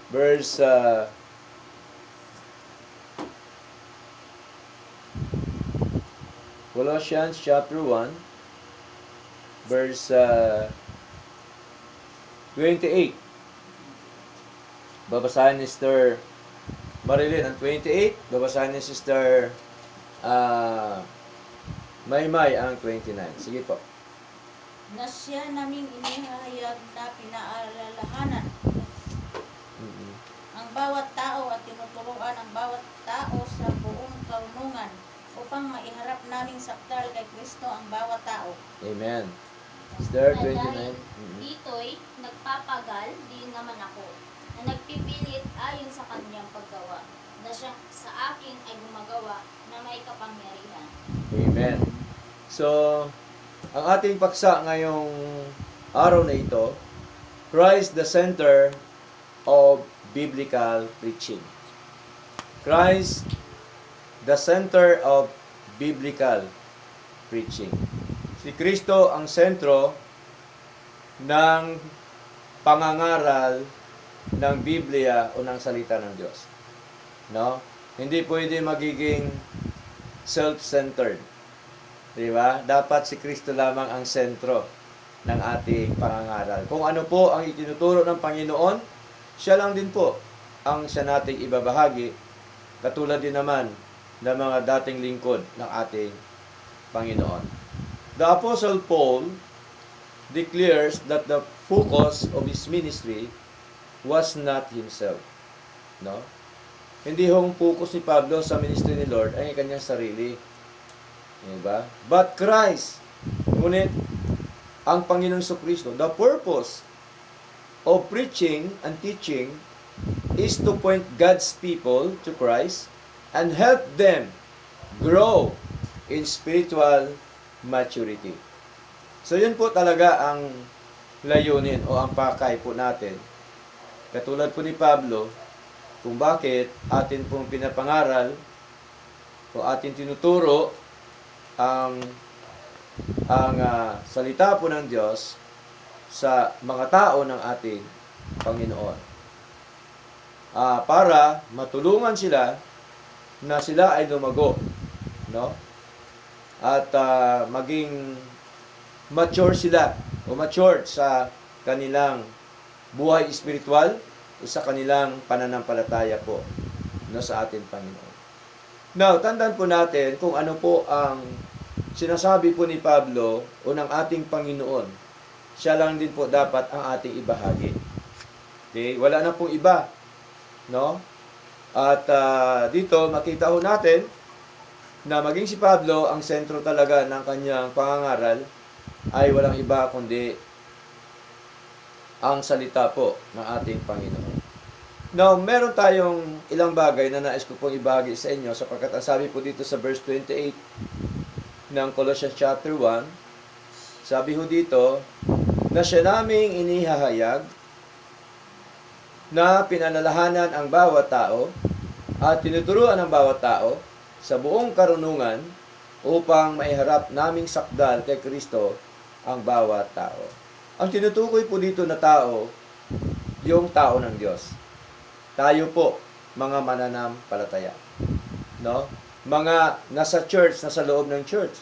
verse Colossians chapter 1, verse 28. Babasahin ni Sister Marilyn ang 28. Babasahin ni Sister Maymay ang 29. Sige po. Na siya naming inihahayag na pinaalalahanan ang bawat tao at tinuturuan ang bawat tao sa buong karunungan upang maiharap naming sakdal kay Kristo ang bawat tao. Amen. Sister Na 29. dahil dito'y nagpapagal din naman ako, na nagpipilit ayon sa kanyang paggawa, na siya sa akin ay gumagawa na may kapangyarihan. Amen. So, ang ating paksa ngayong araw na ito, Christ the center of biblical preaching. Christ the center of biblical preaching. Si Kristo ang sentro ng pangangaral ng Biblia o ng salita ng Diyos. No? Hindi pwede magiging self-centered. Di ba? Dapat si Kristo lamang ang sentro ng ating pangangaral. Kung ano po ang itinuturo ng Panginoon, siya lang din po ang siya nating ibabahagi, katulad din naman ng mga dating lingkod ng ating Panginoon. The Apostle Paul declares that the focus of his ministry was not himself. No? Hindi hong focus ni Pablo sa ministry ni Lord ay kanyang sarili. Diba? But Christ, ngunit ang Panginoon Kristo, the purpose of preaching and teaching is to point God's people to Christ and help them grow in spiritual maturity. So yun po talaga ang layunin o ang pakay po natin. Katulad po ni Pablo, kung bakit atin pong pinapangaral o atin tinuturo ang salita po ng Diyos sa mga tao ng ating Panginoon. Para matulungan sila na sila ay lumago, no? At maging mature sila o matured sa kanilang buhay espiritual o sa kanilang pananampalataya po, no, sa ating Panginoon. Now, tandaan po natin kung ano po ang sinasabi po ni Pablo o ng ating Panginoon. Siya lang din po dapat ang ating ibahagi. Okay? Wala na pong iba. No? At dito, makita ho natin na maging si Pablo, ang sentro talaga ng kanyang pangangaral ay walang iba kundi ang salita po ng ating Panginoon. Now, meron tayong ilang bagay na nais ko pong ibahagi sa inyo sapagkat ang sabi po dito sa verse 28 ng Colossians chapter 1, sabi ho dito, na siya naming inihahayag na pinalalahanan ang bawat tao at tinuturuan ang bawat tao sa buong karunungan upang maiharap naming sakdal kay Kristo ang bawat tao. Ang tinutukoy po dito na tao, yung tao ng Diyos. Tayo po, mga mananampalataya. No? Mga nasa church, nasa loob ng church.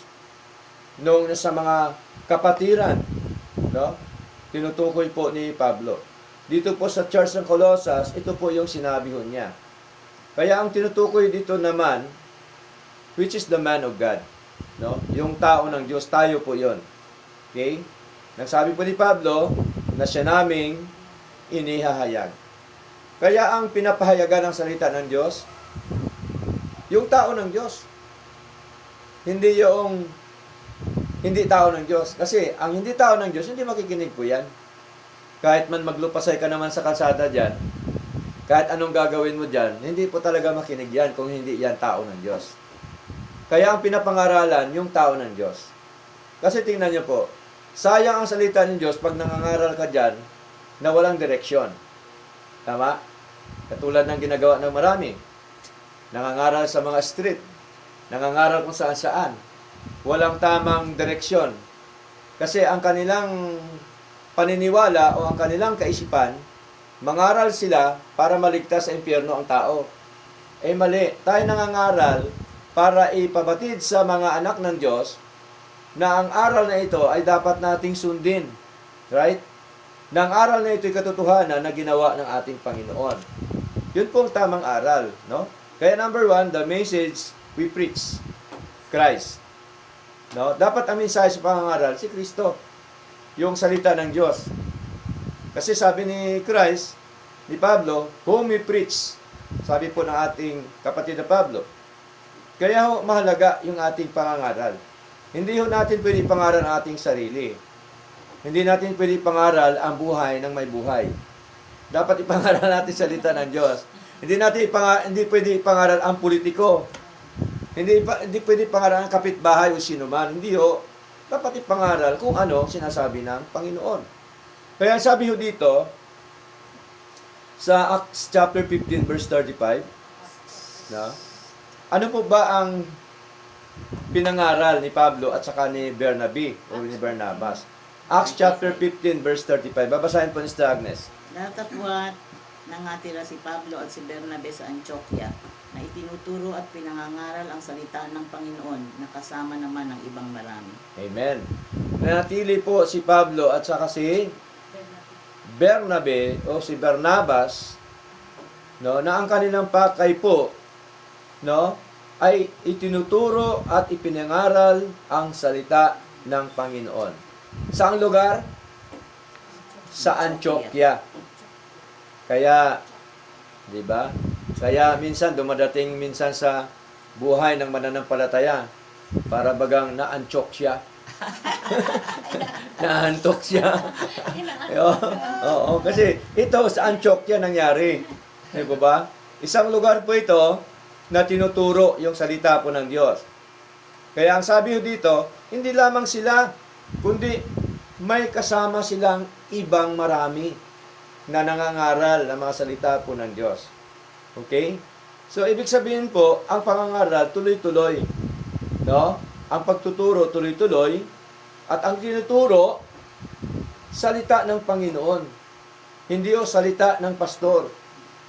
Nung nasa mga kapatiran, no? Tinutukoy po ni Pablo. Dito po sa church ng Colossus, ito po yung sinabi ho niya. Kaya ang tinutukoy dito naman, which is the man of God. No? Yung tao ng Diyos, tayo po yon. Okay? Nagsabi po ni Pablo na siya naming inihahayag. Kaya ang pinapahayagan ng salita ng Diyos, yung tao ng Diyos. Hindi yung hindi tao ng Diyos. Kasi ang hindi tao ng Diyos, hindi makikinig po yan. Kahit man maglupasay ka naman sa kalsada dyan, kahit anong gagawin mo dyan, hindi po talaga makinig yan kung hindi yan tao ng Diyos. Kaya ang pinapangaralan, yung tao ng Diyos. Kasi tingnan nyo po, sayang ang salita ng Diyos pag nangangaral ka dyan na walang direksyon. Tama? Katulad ng ginagawa ng marami. Nangangaral sa mga street. Nangangaral kung saan-saan. Walang tamang direksyon. Kasi ang kanilang paniniwala o ang kanilang kaisipan mangaral sila para maligtas sa impyerno ang tao. Eh mali, tayo nangangaral para ipabatid sa mga anak ng Diyos na ang aral na ito ay dapat nating sundin. Right? Na ang aral na ito ay katotohanan na ginawa ng ating Panginoon. Yun pong tamang aral. No? Kaya number 1, the message we preach, Christ. No? Dapat ang mensahe sa pangangaral, si Kristo. Yung salita ng Diyos. Kasi sabi ni Christ, ni Pablo, whom we preach. Sabi po ng ating kapatid na Pablo. Kaya mahalaga yung ating pangangaral. Hindi ho natin pwede ipangaral ang ating sarili. Hindi natin pwede ipangaral ang buhay ng may buhay. Dapat ipangaral natin salita ng Diyos. Hindi pwede ipangaral ang politiko. Hindi pwede ipangaral ang kapitbahay o sino man. Hindi ho. Dapat ipangaral kung ano sinasabi ng Panginoon. Kaya sabi ho dito, sa Acts chapter 15 verse 35, na, ano po ba ang pinangaral ni Pablo at saka ni Bernabe o ni Barnabas? Acts chapter 15 verse 35. Babasahin po ni Sister Agnes. Datapwat nangatira si Pablo at si Bernabe sa Antioquia na itinuturo at pinangangaral ang salita ng Panginoon na kasama naman ng ibang marami. Amen. Nanatili po si Pablo at saka si Bernabe o si Barnabas, no, na ang kanilang pakay po, no, ay itinuturo at ipinangaral ang salita ng Panginoon. Saang lugar? Sa Antioquia. Kaya, di ba? Kaya minsan dumadating sa buhay ng mananampalataya para bagang na-anchok siya. Naantok siya. Oo, kasi ito sa Antioquia nangyari. Di ba? Isang lugar po ito na tinuturo yung salita po ng Diyos. Kaya ang sabi ko dito, hindi lamang sila, kundi may kasama silang ibang marami na nangangaral ng mga salita po ng Diyos. Okay? So, ibig sabihin po, ang pangangaral tuloy-tuloy. No? Ang pagtuturo tuloy-tuloy. At ang tinuturo, salita ng Panginoon. Hindi o salita ng pastor.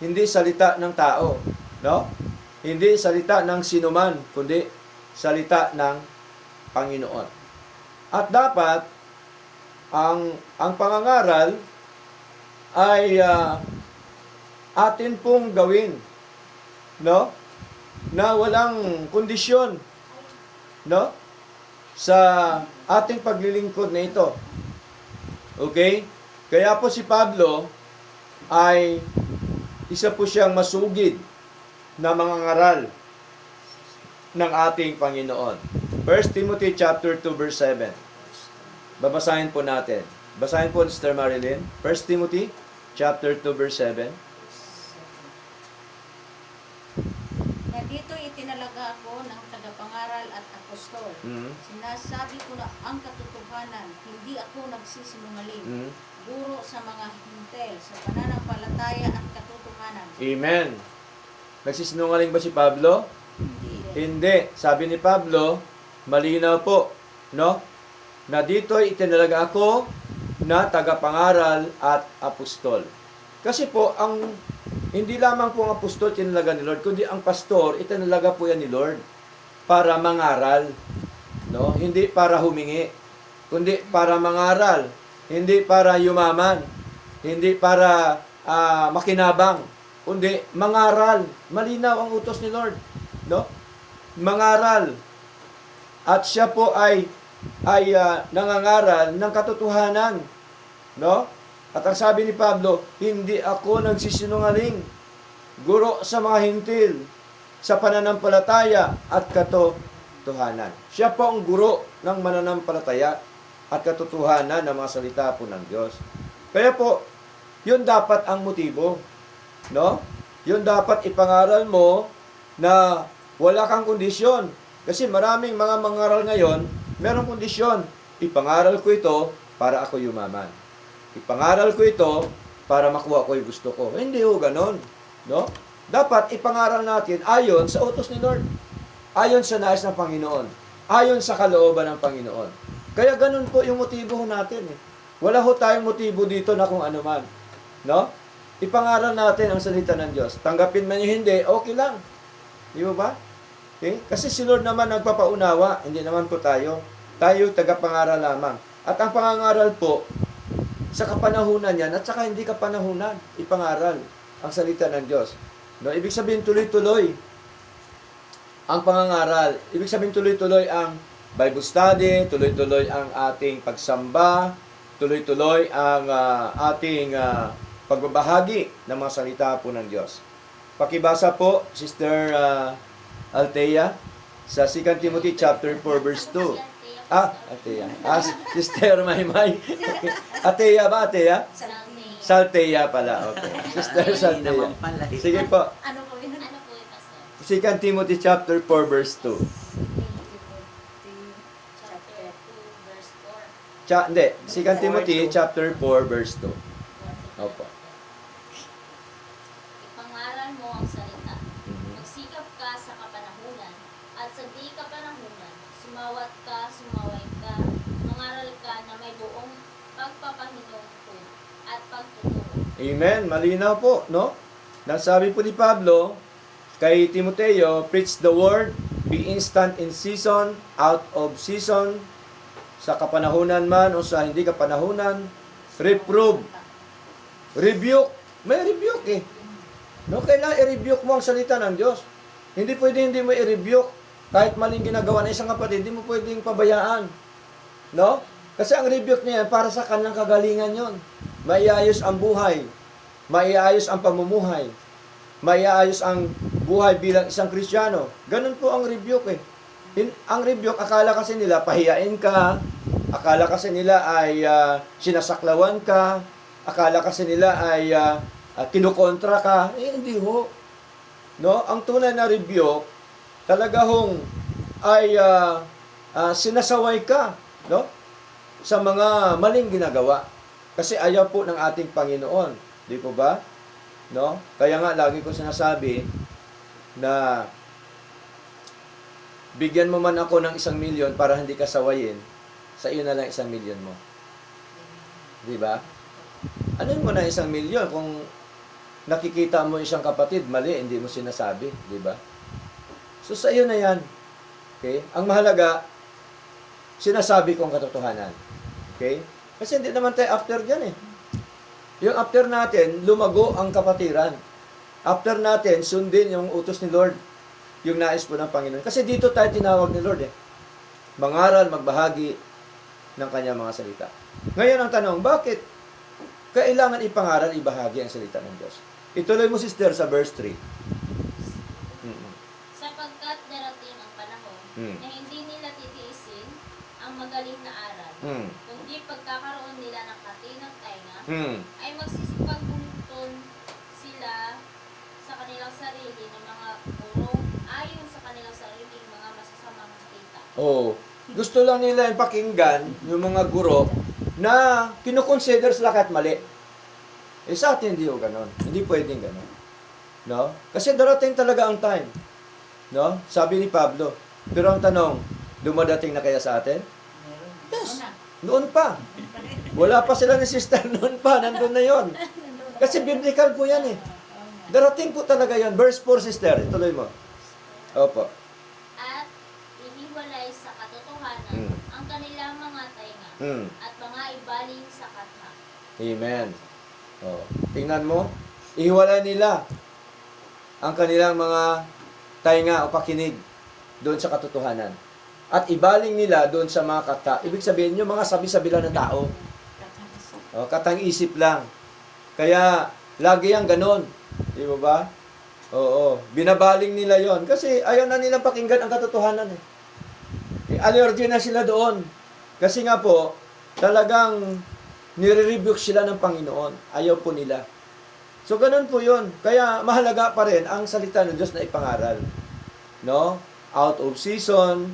Hindi salita ng tao. No? Hindi salita ng sinuman, kundi salita ng Panginoon. At dapat, ang pangangaral ay atin pong gawin, no? Na walang kondisyon, no? Sa ating paglilingkod na ito. Okay? Kaya po si Pablo ay isa po siyang masugid na mangangaral ng ating Panginoon. 1 Timothy chapter 2 verse 7. Babasahin po natin. Basahin po Sister Marilyn. 1 Timothy chapter 2 verse 7. Na dito itinalaga ako ng tagapangaral at apostol. Sinasabi ko na ang katotohanan, hindi ako nagsisinungaling. Guro sa mga hintel, sa pananampalataya at katotohanan. Amen. Nagsisinungaling ba si Pablo? Hindi. Sabi ni Pablo, malinaw po, no? Na dito'y itinalaga ako na tagapangaral at apostol. Kasi po, hindi lamang po ang apostol tinalaga ni Lord, kundi ang pastor, itinalaga po yan ni Lord para mangaral. No? Hindi para humingi, kundi para mangaral. Hindi para yumaman. Hindi para makinabang. Kundi mangaral. Malinaw ang utos ni Lord. No? Mangaral. At siya po ay nangangaral ng katotohanan. No? At ang sabi ni Pablo, hindi ako nagsisinungaling. Guro sa mga hintil, sa pananampalataya at katotohanan. Siya po ang guro ng mananampalataya at katotohanan ng mga salita po ng Diyos. Kaya po, yun dapat ang motibo. No? Yun dapat ipangaral mo na wala kang kondisyon. Kasi maraming mga mangaral ngayon, merong kondisyon. Ipangaral ko ito para ako yumaman. Ipangaral ko ito para makuha ko yung gusto ko. Hindi ho ganon. No? Dapat ipangaral natin ayon sa utos ni Lord. Ayon sa nais ng Panginoon. Ayon sa kalooban ng Panginoon. Kaya ganun po yung motibo natin. Wala ho tayong motibo dito na kung ano man. No? Ipangaral natin ang salita ng Diyos. Tanggapin man yung hindi, okay lang. Di ba? Okay? Kasi si Lord naman nagpapaunawa, hindi naman po tayo. Tayo tagapangaral lamang. At ang pangangaral po, sa kapanahunan yan, at saka hindi kapanahunan, ipangaral ang salita ng Diyos. No? Ibig sabihin, tuloy-tuloy ang pangangaral. Ibig sabihin, tuloy-tuloy ang Bible study, tuloy-tuloy ang ating pagsamba, tuloy-tuloy ang ating pagbabahagi ng mga salita po ng Diyos. Pakibasa po, Sister Althea, sa 2 Timothy chapter 4 verse 2. Althea. Sister Maymay. Atea ba, Atea? Salthea pala. Okay. Sister Hindi Salthea. naman pala. Sige po. Ano po yun? Ano po yung pastor? 2 Timothy chapter 4 verse 2. Chapter 2, verse 4. Hindi. 2 Timothy chapter 4 verse 2. Opo. Ipangaral mo ang salita. Mhm. Magsikap ka sa kapanahunan, at sa di kapanahunan, sumaway ka, mangaral ka na may buong pagpapahinungkod at pagtuturo. Amen. Malinaw po, no? Nasabi po ni Pablo kay Timoteo, preach the word, be instant in season, out of season, sa kapanahunan man o sa hindi kapanahunan, reprove, rebuke. May rebuke eh. No, kailangan i-rebuke mo ang salita ng Diyos. Hindi pwede hindi mo i-rebuke. Kahit maling ginagawa ng isang kapatid, hindi mo pwedeng pabayaan. No? Kasi ang rebuke niya yan, para sa kanilang kagalingan yon. Maiayos ang buhay. Maiayos ang pamumuhay. Maiayos ang buhay bilang isang Kristiyano. Ganun po ang rebuke eh. Ang rebuke, akala kasi nila pahiyain ka, akala kasi nila ay sinasaklawan ka, akala kasi nila ay kinukontra ka. Hindi ho. No? Ang tunay na rebuke, talaga hong ay sinasaway ka, no? Sa mga maling ginagawa. Kasi ayaw po ng ating Panginoon. Di po ba? No? Kaya nga, lagi ko sinasabi na bigyan mo man ako ng 1,000,000 para hindi ka sawayin, sa iyo na lang 1,000,000 mo. Di ba? Ano mo na 1,000,000 kung nakikita mo isang kapatid, mali, hindi mo sinasabi. Di ba? So, sa iyo na yan. Okay? Ang mahalaga, sinasabi ko ang katotohanan. Okay? Kasi hindi naman tayo after dyan eh. Yung after natin, lumago ang kapatiran. After natin, sundin yung utos ni Lord. Yung nais po ng Panginoon. Kasi dito tayo tinawag ni Lord eh. Mangaral, magbahagi ng kanyang mga salita. Ngayon ang tanong, bakit kailangan ipangaral, ibahagi ang salita ng Diyos? Ituloy mo, sister, sa verse 3. Sapagkat darating ang panahon na hindi nila titiisin ang magaling na aral, kundi pagkakaroon nila ng katinang tainga, ay magsisipagbuntun sila sa kanilang sarili ng mga gurong ayon sa kanilang sariling mga masasamang nakita. Oh, gusto lang nila yung pakinggan, yung mga guro, na kinukonsider sila kahit mali. Eh sa atin hindi ho ganon. Hindi pwedeng ganon. No? Kasi darating talaga ang time. No? Sabi ni Pablo. Pero ang tanong, dumadating na kaya sa atin? Yes. Noon pa. Wala pa sila ni sister noon pa. Nandun na yon. Kasi biblical po yan eh. Darating po talaga yan. Verse 4, sister. Ituloy mo. Opo. At ihiwalay sa katotohanan ang kanilang mga tainga at mga ibaling sa katha. Amen. Oh, tingnan mo. Ihiwalay nila ang kanilang mga tainga o pakinig doon sa katotohanan. At ibaling nila doon sa mga kata. Ibig sabihin yung mga sabi-sabi lang ng tao. Oh, katang isip lang. Kaya, lagi yang ganon. Di ba ba? Oo. Binabaling nila yon kasi ayaw na nilang pakinggan ang katotohanan eh. Allergy na sila doon. Kasi nga po, talagang nire-rebuke sila ng Panginoon. Ayaw po nila. So, ganun po yun. Kaya, mahalaga pa rin ang salita ng Diyos na ipangaral. No? Out of season,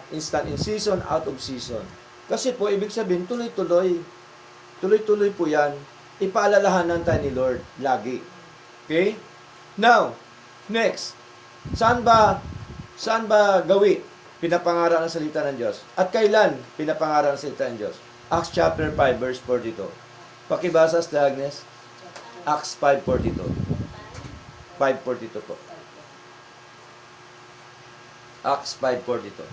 instant in season, out of season. Kasi po, ibig sabihin, tuloy-tuloy. Tuloy-tuloy po yan. Ipaalalahanan tayo ni Lord. Lagi. Okay? Now, next. Saan ba gawi pinapangaral ang salita ng Diyos? At kailan pinapangaral ang salita ng Diyos? Acts chapter 5, verse 42. Pakibasa sa Agnes. Acts 5:42. 5:42 po. Acts 5:42.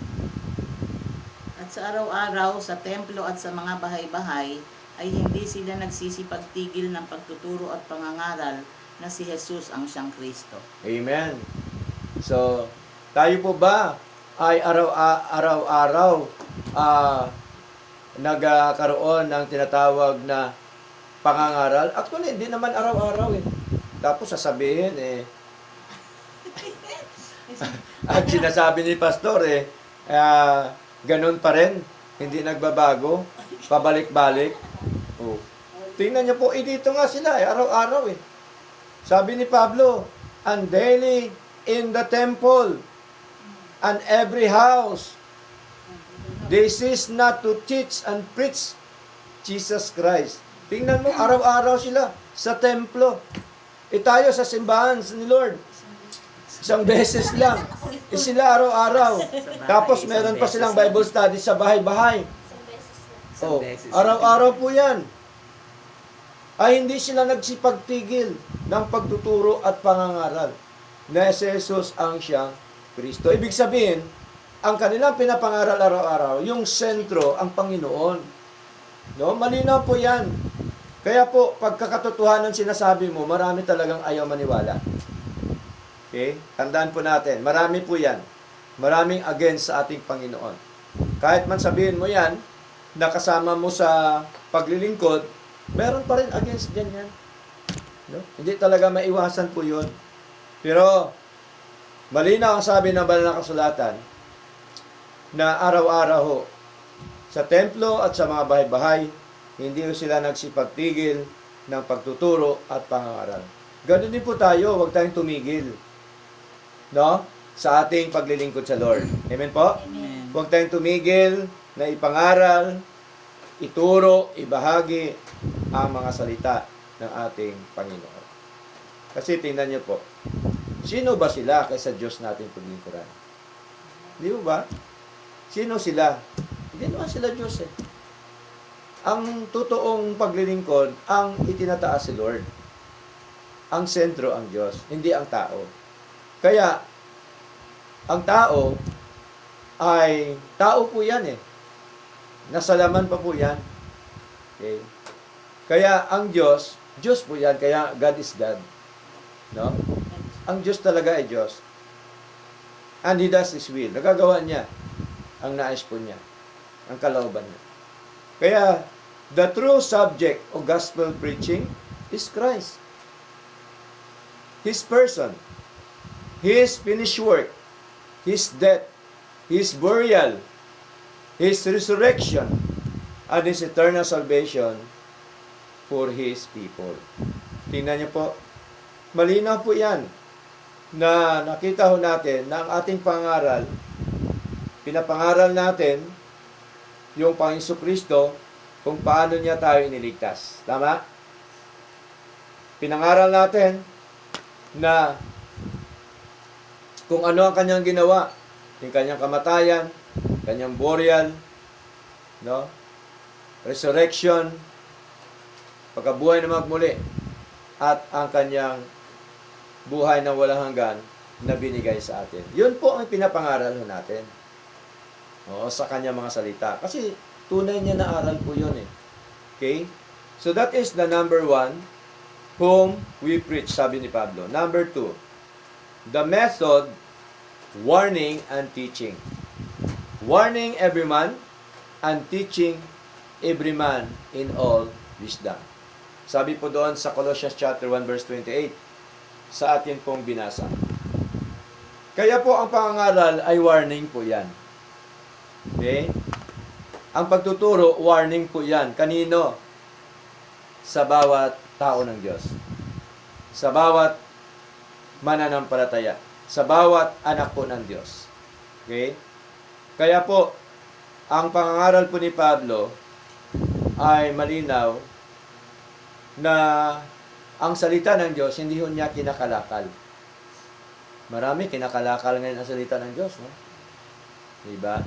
At sa araw-araw, sa templo at sa mga bahay-bahay, ay hindi sila nagsisipagtigil ng pagtuturo at pangangaral na si Jesus ang siyang Kristo. Amen. So, tayo po ba ay araw-araw nagkaroon ng tinatawag na pangangaral? Actually, hindi naman araw-araw eh. Tapos sasabihin at sinasabi ni pastor ganun pa rin, hindi nagbabago, pabalik-balik. Oh. Tingnan niyo po, dito nga sila araw-araw eh. Sabi ni Pablo, and daily in the temple and every house they cease not to teach and preach Jesus Christ. Tingnan mo, araw-araw sila sa templo. Tayo sa simbahan ni Lord, isang beses lang. Sila araw-araw. Tapos meron pa silang Bible study sa bahay-bahay. Isang beses lang. Araw-araw po yan. Ay hindi sila nagsipagtigil ng pagtuturo at pangangaral na si Jesus ang siyang Kristo. Ibig sabihin, ang kanilang pinapangaral araw-araw, yung sentro, ang Panginoon. No? Malinaw po yan. Kaya po, pagkakatotohanan sinasabi mo, marami talagang ayaw maniwala. Okay? Tandaan po natin, marami po yan. Maraming against sa ating Panginoon. Kahit man sabihin mo yan, nakasama mo sa paglilingkod, meron pa rin against yan yan. No? Hindi talaga maiwasan po yun. Pero, malinaw ang sabi ng banal na kasulatan na araw-araw ho, sa templo at sa mga bahay-bahay, hindi sila nagsipagtigil ng pagtuturo at pangangaral. Ganun din po tayo, huwag tayong tumigil. No? Sa ating paglilingkod sa Lord. Amen po? Amen. Huwag tayong tumigil na ipangaral, ituro, ibahagi ang mga salita ng ating Panginoon. Kasi tingnan niyo po, sino ba sila kaysa Diyos nating paglingkuran? Di ba? Sino sila? Hindi naman sila Diyos eh. Ang totoong paglilingkod, ang itinataas si Lord. Ang sentro ang Diyos, hindi ang tao. Kaya, ang tao ay, tao po yan eh. Nasalaman pa po yan. Okay? Kaya, ang Diyos po yan, kaya God is God. No? Ang Diyos talaga ay Diyos. And He does His will. Nagagawa niya ang nais po niya. Ang kalooban niya. Kaya, the true subject of gospel preaching is Christ. His person, His finished work, His death, His burial, His resurrection, and His eternal salvation for His people. Tingnan niyo po, malinaw po yan na nakita ho natin na ang ating pangaral, pinapangaral natin yung Panginoon Kristo kung paano niya tayo iniligtas. Tama? Pinangaral natin na kung ano ang kanyang ginawa, yung kanyang kamatayan, kanyang burial, no? Resurrection, pagkabuhay na magmuli, at ang kanyang buhay na walang hanggan na binigay sa atin. Yun po ang pinapangaral natin. O, sa kanyang mga salita. Kasi tunay niya na aral po yun eh. Okay? So that is the number 1 whom we preach, sabi ni Pablo. Number 2, the method, warning and teaching. Warning every man and teaching every man in all wisdom. Sabi po doon sa Colossians chapter 1 verse 28 sa atin pong binasa. Kaya po ang pangangaral ay warning po yan. Okay? Ang pagtuturo, warning po yan. Kanino? Sa bawat tao ng Diyos. Sa bawat mananampalataya. Sa bawat anak po ng Diyos. Okay? Kaya po, ang pangangaral po ni Pablo ay malinaw na ang salita ng Diyos, hindi ho niya kinakalakal. Marami kinakalakal ngayon ang salita ng Diyos, no? Diba?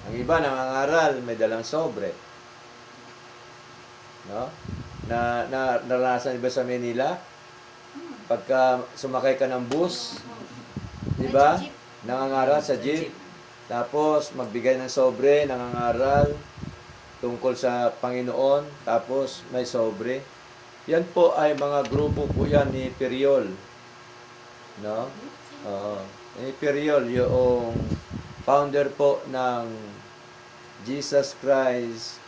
Ang iba nangangaral, may dalang sobre. No? Naranasan ba sa Manila? Pagka sumakay ka ng bus, di ba? Nangangaral sa jeep. Tapos magbigay ng sobre, nangangaral tungkol sa Panginoon. Tapos may sobre. Yan po ay mga grupo po yan ni Periol. No? Ni Periol, yung founder po ng Jesus Christ.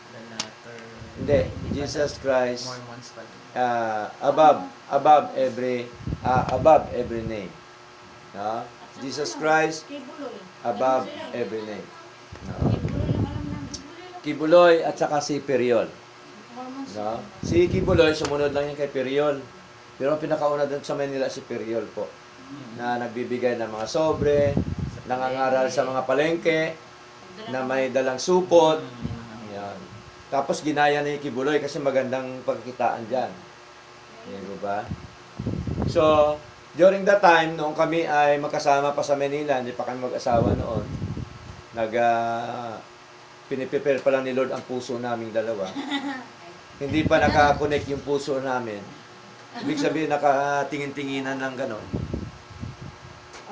Hindi, Jesus Christ. Mormons pa din. Above every name. No? Jesus Christ Kibuloy. above every name. No? Kibuloy lang alam namin. Kibuloy at saka si Periol. Mormons. No? Si Kibuloy, sumunod lang yan kay Periol. Pero ang pinakauna doon sa Manila si Periol po. Na nagbibigay ng mga sobre, nangangaral sa mga palengke, na may dalang supot. Yan. Tapos ginaya ni Kibuloy kasi magandang pagkitaan dyan. Di ba? So, during that time, noong kami ay magkasama pa sa Manila, hindi pa kami mag-asawa noon, piniprepare pa lang ni Lord ang puso naming dalawa. Hindi pa nakakonect yung puso namin. Ibig sabihin, nakatingin-tinginan lang gano'n.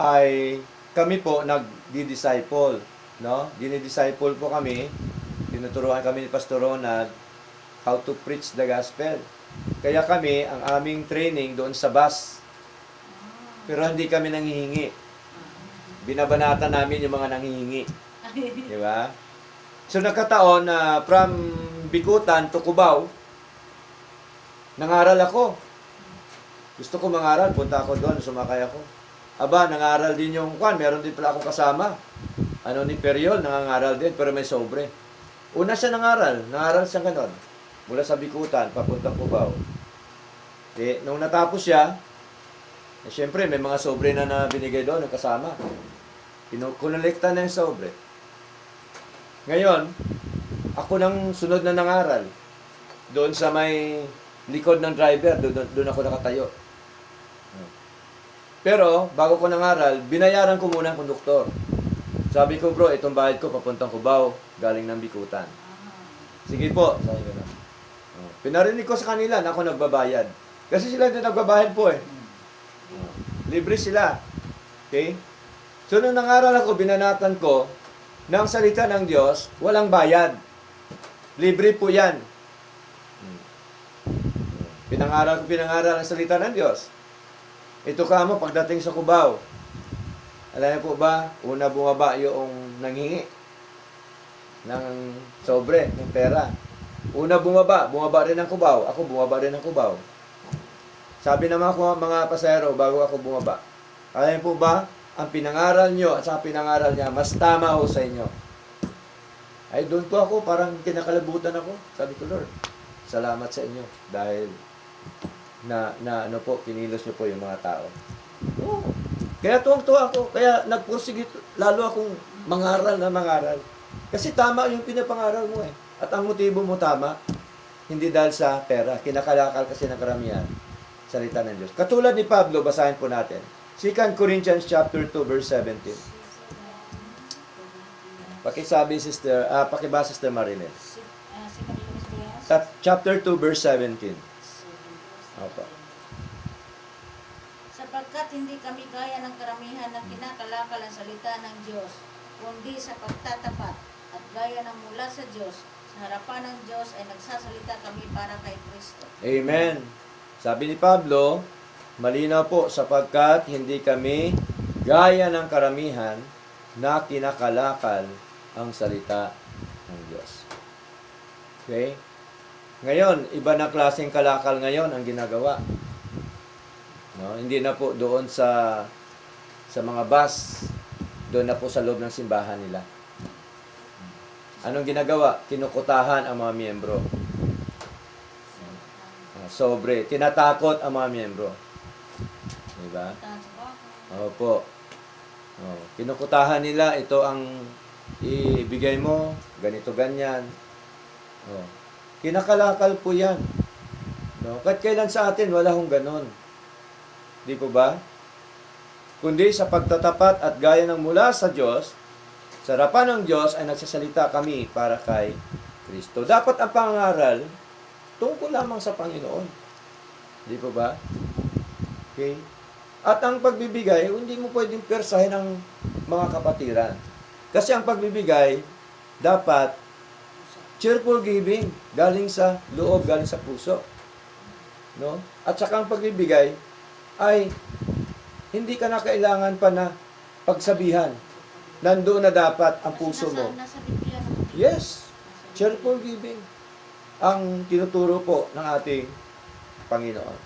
Ay, kami po nagdi-disciple. No? Dinidisciple po kami. Tinuturuan kami ni Pastor Ronald how to preach the gospel. Kaya kami, ang aming training doon sa bus. Pero hindi kami nanghihingi. Binabanata namin yung mga nanghihingi. Di ba? So nagkataon na from Bikutan to Cubao, nangaral ako. Gusto ko mangaral, punta ako doon, sumakay ako. Aba, nangaral din yung kwan, meron din pala akong kasama. Ano ni Periol, nangangaral din, pero may sobre. Una siya nangaral siya ganon. Mula sa Bikutan, papuntang Cubao. Nung natapos siya, siyempre may mga sobre na binigay doon, ng kasama. Kinolekta na yung sobre. Ngayon, ako nang sunod na nangaral. Doon sa may likod ng driver, doon ako nakatayo. Pero, bago ko nangaral, binayaran ko muna ang konduktor. Sabi ko, bro, itong bayad ko papuntang Cubao, galing ng Bikutan. Sige po, sabi ko na. Pinarinig ko sa kanila na ako nagbabayad. Kasi sila din nagbabayad po eh. Libre sila. Okay? So, nung nangaral ako, binanatan ko, ng salita ng Diyos, walang bayad. Libre po yan. Pinangaral ang salita ng Diyos. Ito ka mo, pagdating sa Cubao, alam niyo po ba, una bumaba yung nanghingi ng sobre, ng pera. Una bumaba rin ng Cubao. Ako bumaba rin ng Cubao. Sabi naman ko mga pasahero bago ako bumaba, alam niyo po ba, ang pinangaral nyo at sa pinangaral niya, mas tama ho sa inyo. Ay, doon po ako, parang kinakalabutan ako. Sabi ko, Lord, salamat sa inyo dahil ano po, kinilos nyo po yung mga tao. Oh, kaya tuwang-tuwa ako. Kaya nagpursige lalo akong mangaral. Kasi tama yung pinapangaral mo eh. At ang motibo mo tama, hindi dahil sa pera. Kinakalakal kasi ng karamihan. Salita ng Diyos. Katulad ni Pablo, basahin po natin. 2 Corinthians chapter 2 verse 17. Pakisabi pakibasa Sister Marilyn. Chapter 2 verse 17. Opo. Sapagkat hindi kami kaya ng karamihan ng kinakalakal ang salita ng Diyos, kundi sa pagtatapat at gaya ng mula sa Diyos, sa harapan ng Diyos ay nagsasalita kami para kay Kristo. Amen. Sabi ni Pablo, malinaw po sapagkat hindi kami gaya ng karamihan na kinakalakal ang salita ng Diyos. Okay? Ngayon, iba na klaseng kalakal ngayon ang ginagawa. No? Hindi na po doon sa mga bus, doon na po sa loob ng simbahan nila. Anong ginagawa? Kinukutahan ang mga miyembro. Sobre. Tinatakot ang mga miyembro. Diba? Opo. Kinukutahan nila, ito ang ibigay mo, ganito, ganyan. Kinakalakal po yan. No? Kahit kailan sa atin, wala hong ganon. Di po ba? Kundi sa pagtatapat at gaya ng mula sa Diyos, sa harapan ng Diyos ay nagsasalita kami para kay Kristo. Dapat ang pangaral tungkol lamang sa Panginoon. Di po ba? Okay? At ang pagbibigay, hindi mo pwedeng persahin ng mga kapatiran. Kasi ang pagbibigay, dapat cheerful giving, galing sa loob, galing sa puso. No? At saka ang pagbibigay ay hindi ka na kailangan pa na pagsabihan. Nandoon na dapat ang puso mo. Nasa Biblia naman. Yes, cheerful giving ang tinuturo po ng ating Panginoon.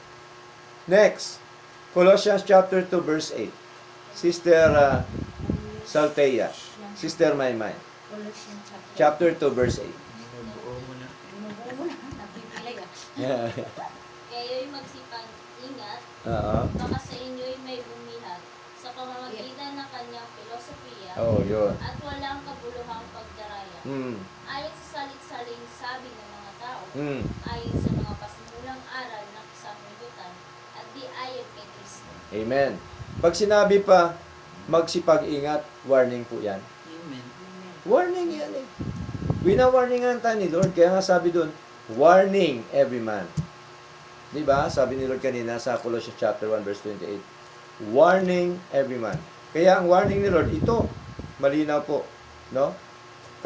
Next, Colossians chapter 2 verse 8. Sister Salteia, Sister Maymay, Colossians chapter 2 verse 8. Binubuo mo na. Binubuo mo na. Napipilay ah. Yeah. Kayo'y magsipang ingat, Oo. baka sa inyo'y may bumihag sa pamamagitan ng kanyang filosofiya Oh, yun. at walang kabuluhang pagdaraya. Mm. Ayon sa salit-saling sabi ng mga tao, Mm. ayon sa mga pasimulang aral ng sanglibutan, at di ayon kay Kristo. Amen. Pag sinabi pa, magsipag-ingat, warning po yan. Amen. Warning yan eh. Wina-warningan tayo ni Lord. Kaya nga sabi doon, warning every man. Diba? Sabi ni Lord kanina sa Colossians chapter 1 verse 28. Warning every man. Kaya ang warning ni Lord, ito, malinaw po. No?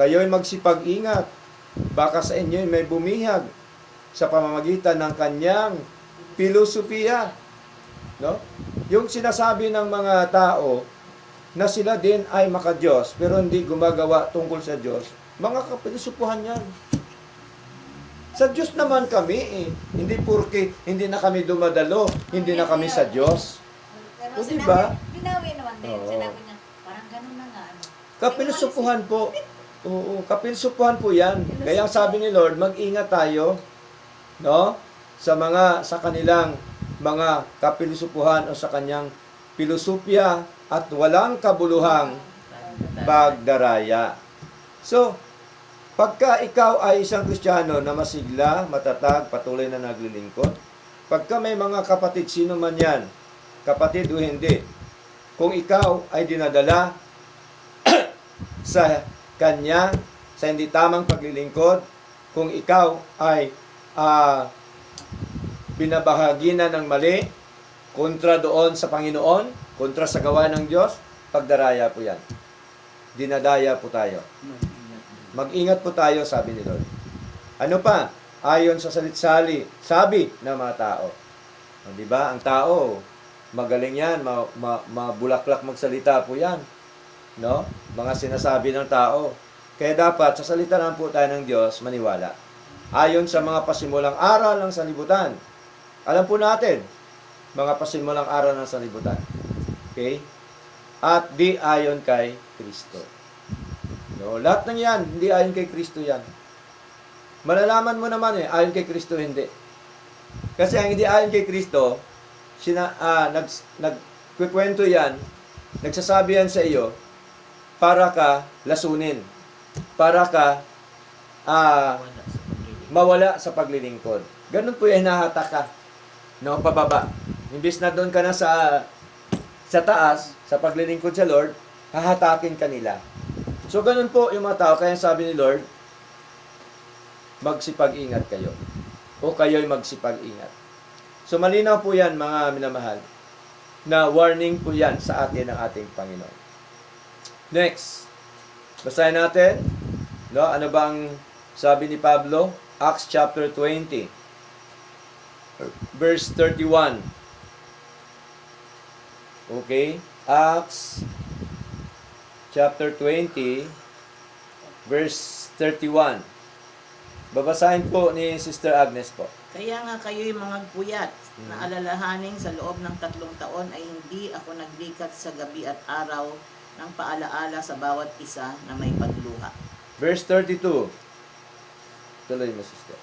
Kayo'y magsipag-ingat. Baka sa inyo'y may bumihag sa pamamagitan ng kanyang filosofiya. No? Yung sinasabi ng mga tao na sila din ay maka-Diyos pero hindi gumagawa tungkol sa Diyos, mga kapilosopuhan yan. Sa Diyos naman kami eh. Hindi porke hindi na kami dumadalo, hindi na kami sa Diyos. Pero O, diba? binawi naman din. Oo. Sinabi niya, parang ganun na nga. Ano. Kapilosopuhan po. Oo, kapilosopuhan po yan. Kaya ang sabi ni Lord, mag-ingat tayo, no? Sa kanilang mga kapilosopuhan o sa kanyang filosofya at walang kabuluhang pagdaraya. So, pagka ikaw ay isang Kristiyano na masigla, matatag, patuloy na naglilingkod, pagka may mga kapatid, sino man yan, kapatid o hindi, kung ikaw ay dinadala sa kanya, sa hindi tamang paglilingkod, kung ikaw ay binabahagi na ng mali, kontra doon sa Panginoon, kontra sa gawa ng Diyos, pagdaraya po yan. Dinadaya po tayo. Mag-ingat po tayo, sabi ni Lord. Ano pa? Ayon sa salit-sali, sabi ng mga tao. O, di ba? Ang tao, magaling yan, mabulaklak magsalita po yan. No? Mga sinasabi ng tao. Kaya dapat, sa salita lang po tayo ng Diyos, maniwala. Ayon sa mga pasimulang aral ng sanlibutan. Alam po natin, mga pasimulang aral ng sanlibutan. Okay? At di ayon kay Kristo. No, lahat ng yan, hindi ayon kay Kristo yan. Malalaman mo naman ayon kay Kristo hindi. Kasi ang hindi ayon kay Kristo, nagkikwento yan, nagsasabi yan sa iyo, para ka lasunin. Para ka mawala sa paglilingkod. Ganun po yung hinahatak ka. No, pababa. Imbis na doon ka na sa taas, sa paglilingkod sa Lord, hahatakin ka nila. So, ganun po yung mga tao. Kaya sabi ni Lord, magsipag-ingat kayo. O kayo'y magsipag-ingat. So, malinaw po yan, mga minamahal, na warning po yan sa atin ng ating Panginoon. Next. Basahin natin. No? Ano bang sabi ni Pablo? Acts chapter 20. Verse 31. Okay? Acts chapter 20, verse 31. Babasahin po ni Sister Agnes po. Kaya nga kayo'y mga puyat na alalahanin sa loob ng 3 taon ay hindi ako naglikat sa gabi at araw ng paalaala sa bawat isa na may pagluha. Verse 32. Tuloy mo, Sister.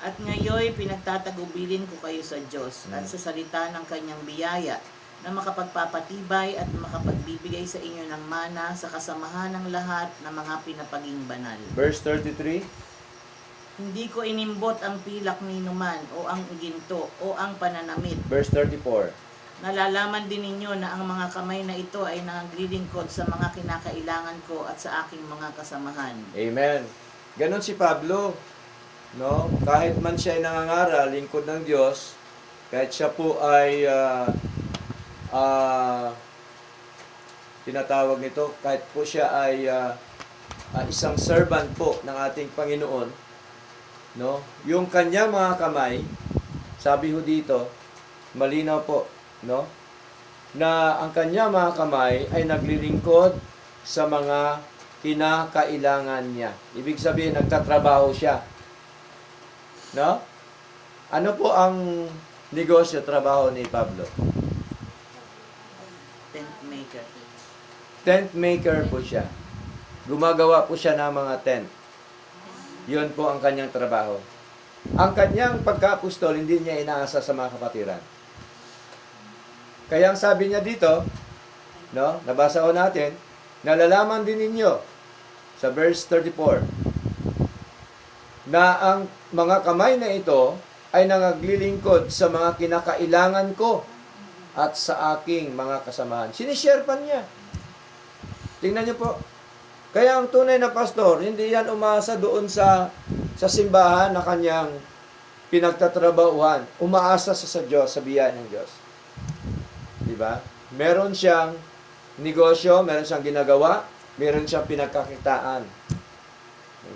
At ngayoy pinagtatagubilin ko kayo sa Diyos at sa salita ng kanyang biyaya na makapagpapatibay at makapagbibigay sa inyo ng mana sa kasamahan ng lahat ng mga pinapaging banal. Verse 33. Hindi ko inimbot ang pilak ni numan o ang ginto o ang pananamit. Verse 34. Nalalaman din ninyo na ang mga kamay na ito ay naglilingkod sa mga kinakailangan ko at sa aking mga kasamahan. Amen. Ganon si Pablo. no? Kahit man siya ay nangangaral, lingkod ng Diyos, kahit siya po ay tinatawag nito, kahit po siya ay isang servant po ng ating Panginoon, no? Yung kanyang mga kamay, sabi ho dito, malinaw po, no? Na ang kanyang mga kamay ay naglilingkod sa mga kinakailangan niya. Ibig sabihin, nagtatrabaho siya. No? Ano po ang negosyo, trabaho ni Pablo? Tent maker. Tent maker po siya. Gumagawa po siya ng mga tent. Yun po ang kanyang trabaho. Ang kanyang pagka-apostol, hindi niya inaasa sa mga kapatiran. Kaya ang sabi niya dito, no, nabasa ko natin, nalalaman din ninyo sa verse 34 na ang mga kamay na ito ay nangaglilingkod sa mga kinakailangan ko at sa aking mga kasamahan. Sinishare pa niya. Tingnan niyo po. Kaya ang tunay na pastor, hindi yan umasa doon sa simbahan na kanyang pinagtatrabahuan. Umaasa sa Diyos, sa biyaya ng Diyos. Diba? Meron siyang negosyo, meron siyang ginagawa, meron siyang pinagkakitaan.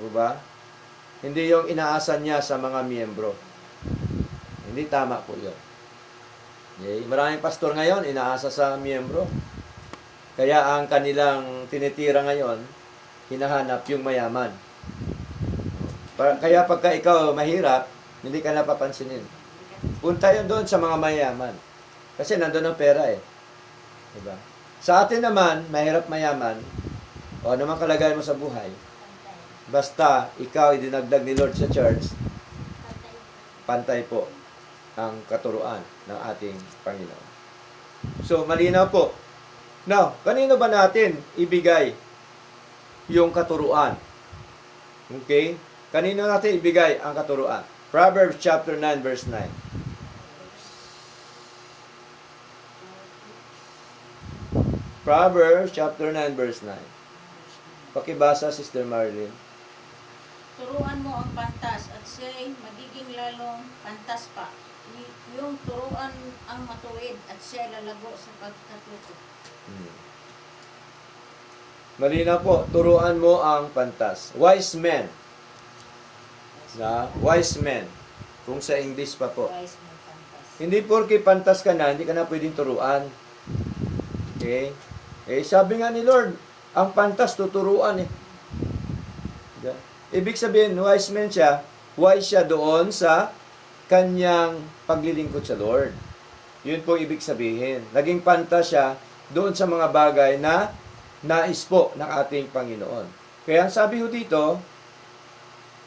Diba? Hindi yung inaasan niya sa mga miyembro. Hindi tama po yun. Okay? Maraming pastor ngayon, inaasa sa miyembro. Kaya ang kanilang tinitira ngayon, hinahanap yung mayaman. Kaya pagka ikaw mahirap, hindi ka napapansinin. Punta yun doon sa mga mayaman. Kasi nandun ang pera eh. Diba? Sa atin naman, mahirap mayaman, o ano man kalagayan mo sa buhay, basta ikaw ay dinagdag ni Lord sa church, pantay po ang katuruan ng ating Panginoon. So, malinaw po. Now, kanino ba natin ibigay yung katuruan? Okay? Kanino natin ibigay ang katuruan? Proverbs chapter 9 verse 9. Proverbs chapter 9 verse 9. Pakibasa, Sister Marilyn. Turuan mo ang pantas at siya'y magiging lalong pantas pa. Yung turuan ang matuwid at siya'y lalago sa pagkatuto. Malinaw po, turuan mo ang pantas. Wise men. Wise men. Kung sa English pa po. Wise mo pantas. Hindi porke pantas ka na, hindi ka na pwedeng turuan. Okay? Eh, sabi nga ni Lord, ang pantas tuturuan eh. Diba? Ibig sabihin, wise man siya, wise siya doon sa kanyang paglilingkod sa Lord. Yun po ibig sabihin. Naging pantas siya doon sa mga bagay na nais po ng ating Panginoon. Kaya ang sabi ho dito,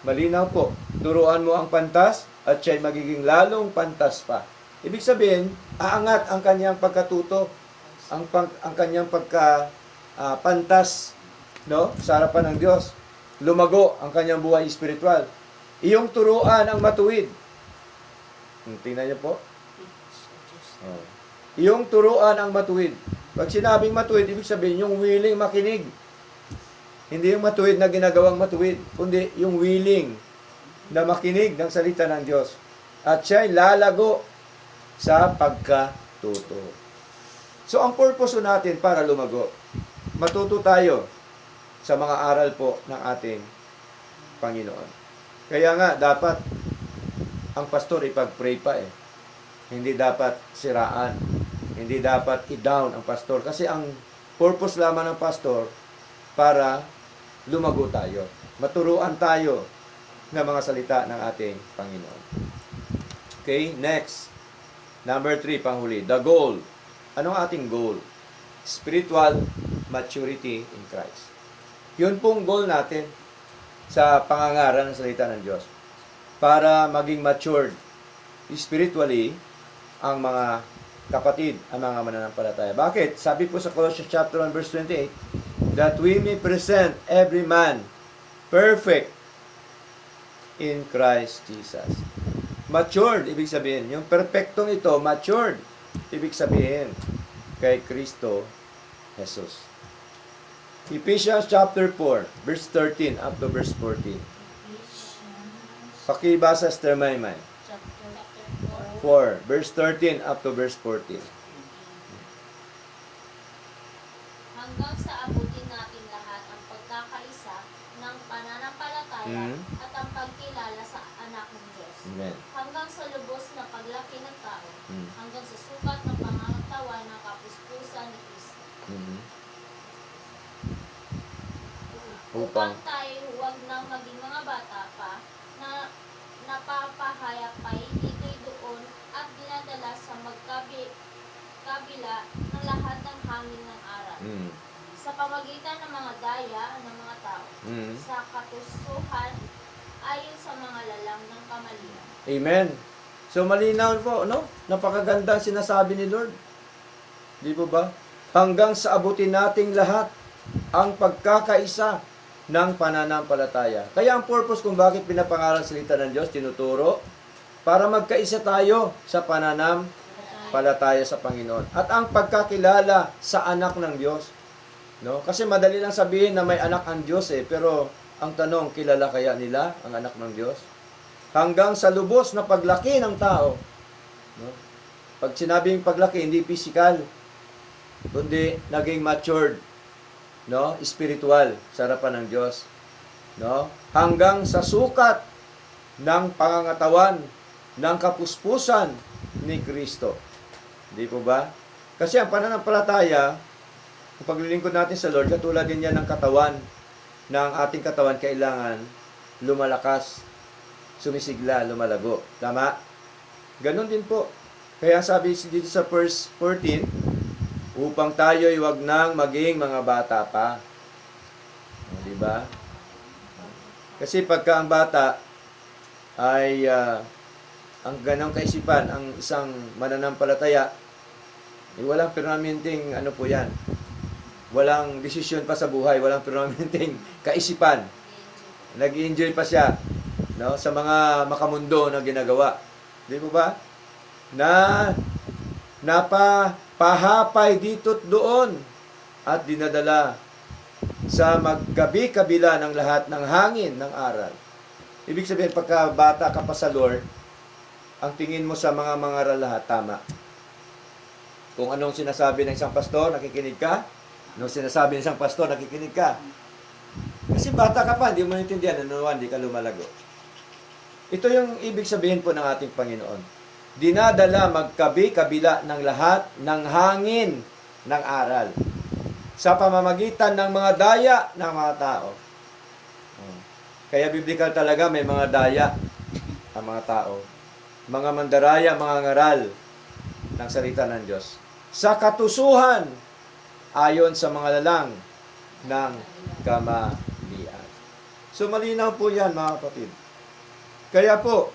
malinaw po, turuan mo ang pantas at siya'y magiging lalong pantas pa. Ibig sabihin, aangat ang kanyang pagkatuto, ang kanyang pantas, no, sa harapan ng Diyos. Lumago ang kanyang buhay espiritual. Iyong turuan ang matuwid. Tingnan niyo po. Oh. Iyong turuan ang matuwid. Pag sinabing matuwid, ibig sabihin yung willing makinig. Hindi yung matuwid na ginagawang matuwid, kundi yung willing na makinig ng salita ng Diyos. At siya'y lalago sa pagkatuto. So, ang purpose natin para lumago, matuto tayo sa mga aral po ng ating Panginoon. Kaya nga, dapat ang pastor ipag-pray pa eh. Hindi dapat siraan. Hindi dapat i-down ang pastor. Kasi ang purpose lamang ng pastor para lumago tayo. Maturuan tayo ng mga salita ng ating Panginoon. Okay, next. Number 3, panghuli. The goal. Anong ating goal? Spiritual maturity in Christ. Yun pong goal natin sa pangangaral ng salita ng Diyos. Para maging matured spiritually ang mga kapatid, ang mga mananampalataya. Bakit? Sabi po sa Colossians chapter 1 verse 28, that we may present every man perfect in Christ Jesus. Matured, ibig sabihin. Yung perfectong ito, matured. Ibig sabihin, kay Kristo Jesus. Ephesians chapter 4, verse 13 up to verse 14. Pakibasa, Sister Maymay. Chapter 4. 4, verse 13 up to verse 14. Hanggang sa abutin natin lahat ang pagkakaisa ng pananampalataya at ang pagkilala sa anak ng Diyos. Amen. Hanggang sa lubos na paglaki ng tao, Mm. hanggang sa sukat ng pangangatawan ng kapuspusan ni Kristo. Mhm. Upang tayo huwag nang maging mga bata pa na napapahayag pa ito'y doon at dinadala sa kabila ng lahat ng hangin ng aral. Mm. Sa pamagitan ng mga daya ng mga tao, Mm. sa katusuhan ayon sa mga lalang ng kamalian. Amen. So malinaw po, no? Napakagandang sinasabi ni Lord. Di po ba? Hanggang sa abutin nating lahat ang pagkakaisa ng pananampalataya. Kaya ang purpose kung bakit pinapangaral salita ng Diyos, tinuturo, para magkaisa tayo sa pananampalataya sa Panginoon. At ang pagkakilala sa anak ng Diyos. No? Kasi madali lang sabihin na may anak ang Diyos pero ang tanong, kilala kaya nila ang anak ng Diyos? Hanggang sa lubos na paglaki ng tao. No? Pag sinabing paglaki, hindi physical, kundi naging matured, no? Spiritual sa harapan ng Diyos. No? Hanggang sa sukat ng pangangatawan ng kapuspusan ni Kristo. Hindi po ba? Kasi ang pananampalataya, ang paglilingkod natin sa Lord, katulad din yan ng katawan, ng ating katawan kailangan lumalakas, sumisigla, lumalago. Tama? Ganon din po. Kaya sabi dito sa verse 14, upang tayo'y wag nang maging mga bata pa. O, diba? Kasi pagka ang bata ay ang ganong kaisipan, ang isang mananampalataya, walang permanenteng ano po yan. Walang desisyon pa sa buhay, walang permanenteng kaisipan. Nag-i-enjoy pa siya, no, sa mga makamundo na ginagawa. Di po ba? Na napahapay dito't doon at dinadala sa maggabi-kabila ng lahat ng hangin ng aral. Ibig sabihin, pagka bata ka pa sa Lord, ang tingin mo sa mga mangaral lahat, tama. Kung anong sinasabi ng isang pastor, nakikinig ka. Anong sinasabi ng isang pastor, nakikinig ka. Kasi bata ka pa, hindi mo naintindihan, hindi ka lumalago. Ito yung ibig sabihin po ng ating Panginoon. Dinadala magkabi-kabila ng lahat ng hangin ng aral sa pamamagitan ng mga daya ng mga tao. Kaya biblical talaga may mga daya ang mga tao. Mga mandaraya, mga ngaral ng salita ng Diyos. Sa katusuhan ayon sa mga lalang ng kamalian. So malinaw po yan mga kapatid. Kaya po,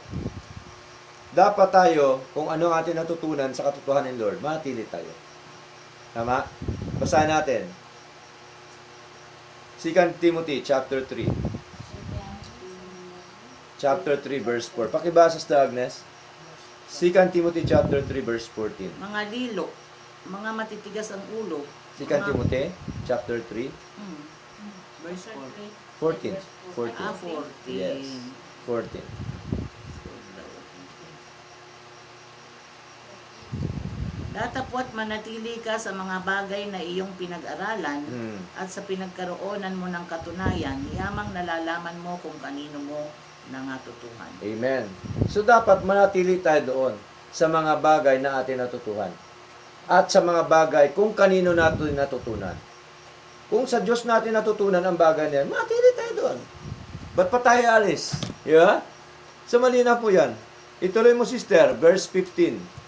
dapat tayo, kung ano ang ating natutunan sa katotohanan ng Lord, manatili tayo. Tama? Basahin natin. 2 Timothy chapter 3. Chapter 3 verse 4. Pakibasa sa Agnes. 2 Timothy chapter 3 verse 14. Mga lilo, mga matitigas ang ulo. 2 Timothy chapter 3 Verse 14. 14. 14. Yes. 14. Datapwat manatili ka sa mga bagay na iyong pinag-aralan at sa pinagkaroonan mo ng katunayan, yamang nalalaman mo kung kanino mo nangatutuhan. Amen. So dapat manatili tayo doon sa mga bagay na atin natutuhan. At sa mga bagay kung kanino natin natutunan. Kung sa Diyos natin natutunan ang bagay na yan, manatili tayo doon. Ba't pa tayo alis? Yeah? So malinaw po yan. Ituloy mo sister, verse 15.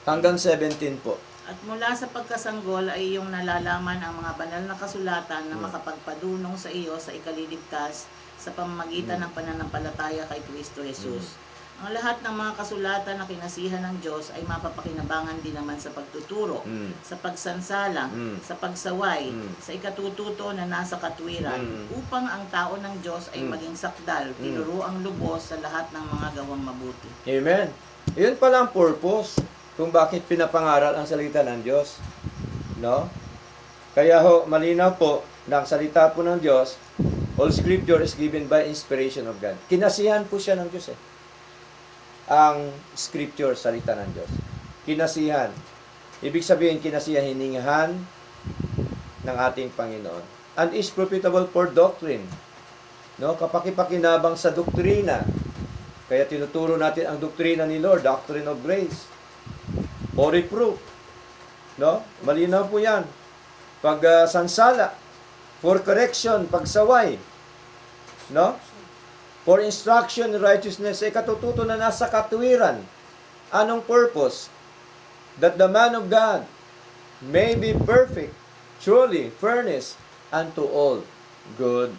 Hanggang 17 po. At mula sa pagkasanggol ay iyong nalalaman ang mga banal na kasulatan na makapagpadunong sa iyo sa ikaliligtas sa pamamagitan ng pananampalataya kay Kristo Jesus. Ang lahat ng mga kasulatan na kinasihan ng Diyos ay mapapakinabangan din naman sa pagtuturo, sa pagsansala, sa pagsaway, sa ikatututo na nasa katwiran, upang ang tao ng Diyos ay maging sakdal, tinuruang lubos sa lahat ng mga gawang mabuti. Amen. Yun pala ang purpose kung bakit pinapangaral ang salita ng Diyos. No? Kaya ho, malinaw po na ang salita po ng Diyos All scripture is given by inspiration of God. Kinasihan po siya ng Diyos Ang scripture, salita ng Diyos. Kinasihan. Ibig sabihin, kinasihan, hiningahan ng ating Panginoon. And is profitable for doctrine. No? Kapakipakinabang sa doktrina. Kaya tinuturo natin ang doktrina ni Lord, doctrine of grace. For reproof. No? Malinaw po yan. Pag sansala. For correction, pagsaway. No? For instruction in righteousness, ay katututo na nasa katuwiran. Anong purpose? That the man of God may be perfect, truly furnished unto all good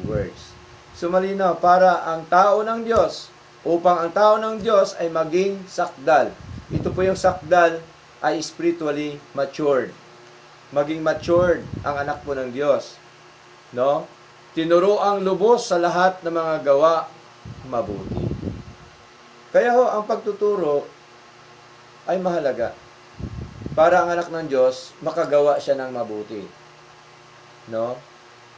works. So malinaw, para ang tao ng Diyos, upang ang tao ng Diyos ay maging sakdal. Ito po yung sakdal ay spiritually matured. Maging matured ang anak po ng Diyos. No? Tinuro ang lubos sa lahat ng mga gawa mabuti. Kaya ho, ang pagtuturo ay mahalaga. Para ang anak ng Diyos, makagawa siya ng mabuti. No?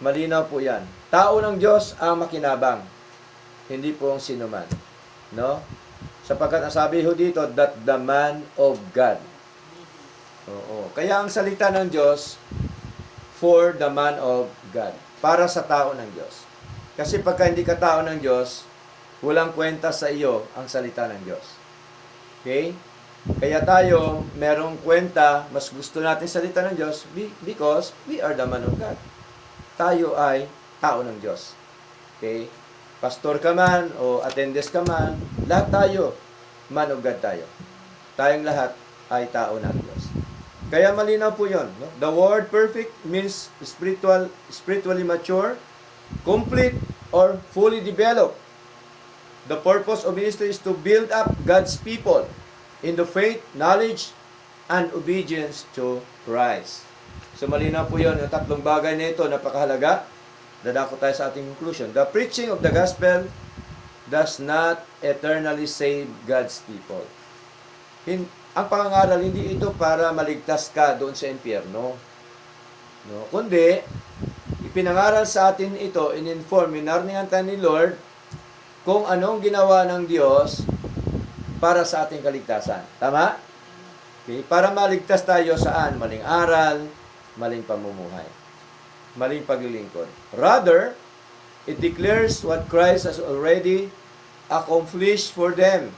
Malinaw po yan. Tao ng Diyos ang makinabang. Hindi po ang sinuman. No? Sapagkat ang sabi ho dito, that the man of God. Oo. Kaya ang salita ng Diyos, for the man of God. Para sa tao ng Diyos. Kasi pagka hindi ka tao ng Diyos, walang kwenta sa iyo ang salita ng Diyos. Okay? Kaya tayo, merong kwenta, mas gusto natin salita ng Diyos because we are the man of God. Tayo ay tao ng Diyos. Okay? Pastor ka man o attendees ka man, lahat tayo, man of God tayo. Tayong lahat ay tao ng Diyos. Kaya malinaw po yun. No? The word perfect means spiritually mature, complete, or fully developed. The purpose of ministry is to build up God's people in the faith, knowledge, and obedience to Christ. So malinaw po yun. Yung tatlong bagay na ito, napakahalaga. Dadako tayo sa ating conclusion. The preaching of the gospel does not eternally save God's people. Ang pangangaral, hindi ito para maligtas ka doon sa impyerno. No? Kundi, ipinangaral sa atin ito, in-inform, minarningan tayo ni Lord, kung anong ginawa ng Diyos para sa ating kaligtasan. Tama? Okay? Para maligtas tayo saan? Maling aral, maling pamumuhay, maling paglilingkod. Rather, it declares what Christ has already accomplished for them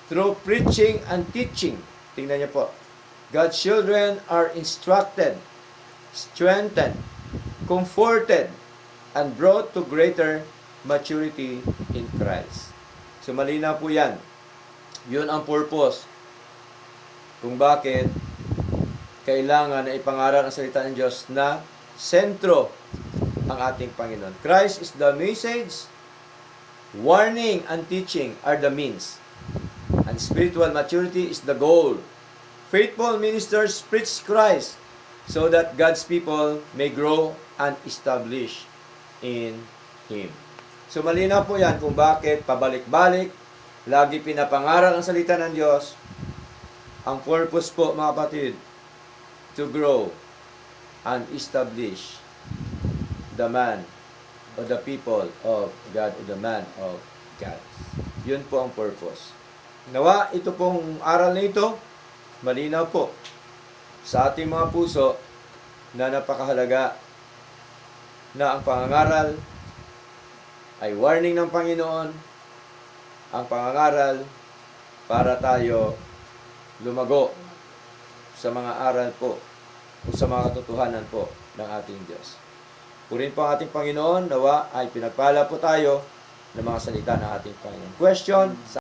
through preaching and teaching. Tingnan niyo po. God's children are instructed, strengthened, comforted, and brought to greater maturity in Christ. So malinaw po yan. Yun ang purpose kung bakit kailangan na ipangaral ang salita ng Diyos na sentro ang ating Panginoon. Christ is the message, warning and teaching are the means. And spiritual maturity is the goal. Faithful ministers preach Christ so that God's people may grow and establish in Him. So malinaw po yan kung bakit pabalik-balik, lagi pinapangaral ang salita ng Diyos. Ang purpose po mga kapatid, to grow and establish the man or the people of God or the man of God. Yun po ang purpose. Nawa, ito pong aral na ito, malinaw po sa ating mga puso na napakahalaga na ang pangangaral ay warning ng Panginoon, ang pangangaral para tayo lumago sa mga aral po o sa mga katotohanan po ng ating Diyos. Purin po ang ating Panginoon, nawa ay pinagpala po tayo ng mga salita ng ating Panginoon. Question?